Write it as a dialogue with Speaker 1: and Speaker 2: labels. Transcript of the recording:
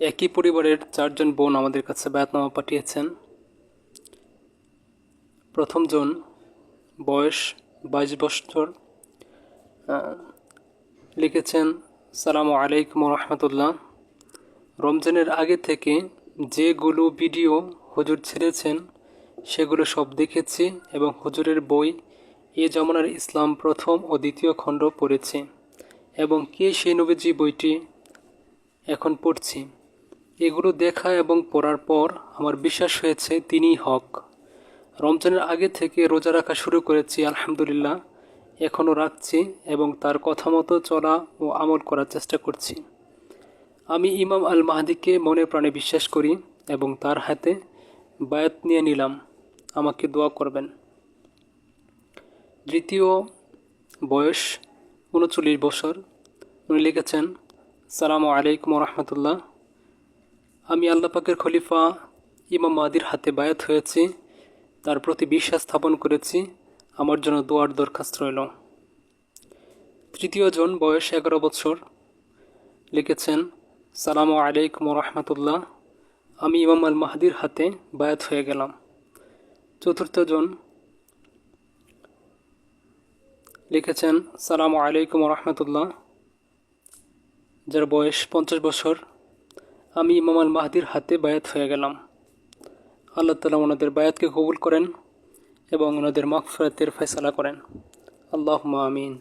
Speaker 1: একই পরিবারের 4 জন বোন আমাদের কাছে বায়াতনামা পাঠিয়েছেন। প্রথম জন বয়স 22 বছর, লিখেছেন সালামু আলাইকুম রহমতুল্লাহ। রমজানের আগে থেকে যেগুলো ভিডিও হুজুর ছেড়েছেন সেগুলো সব দেখেছি এবং হুজুরের বই এ জমানার ইসলাম প্রথম ও দ্বিতীয় খণ্ড পড়েছি এবং কে সেই নবীজি বইটি এখন পড়ছি। এগুলো দেখা এবং পড়ার পর আমার বিশ্বাস হয়েছে তিনিই হক। রমজানের আগে থেকে রোজা রাখা শুরু করেছি, আলহামদুলিল্লাহ এখনও রাখছি এবং তার কথা মতো চলা ও আমল করার চেষ্টা করছি। আমি ইমাম আল মাহদিকে মনে প্রাণে বিশ্বাস করি এবং তার হাতে বায়াত নিয়ে নিলাম, আমাকে দোয়া করবেন। দ্বিতীয় বয়স 39 বছর, উনি লিখেছেন সালামু আলাইকুম রহমতুল্লাহ। আমি আল্লাহ পাকের খলিফা ইমাম মাহদির হাতে বায়াত হয়েছি, তার প্রতি বিশ্বাস স্থাপন করেছি, আমার জন্য দোয়ার দরখাস্ত রইল। তৃতীয় জন বয়স 11 বছর, লিখেছেন সালামু আলাইকুম রহমতুল্লাহ। আমি ইমাম আল মাহদির হাতে বায়াত হয়ে গেলাম। চতুর্থ জন লিখেছেন সালামু আলাইকুম রহমতুল্লাহ, যার বয়স 50 বছর। আমি ইমাম আল মাহদির হাতে বায়াত হয়ে গেলাম। আল্লাহ তাআলা ওনাদের বায়াতকে কবুল করেন এবং ওনাদের মাগফিরাতের ফয়সালা করেন। আল্লাহুম্মা আমিন।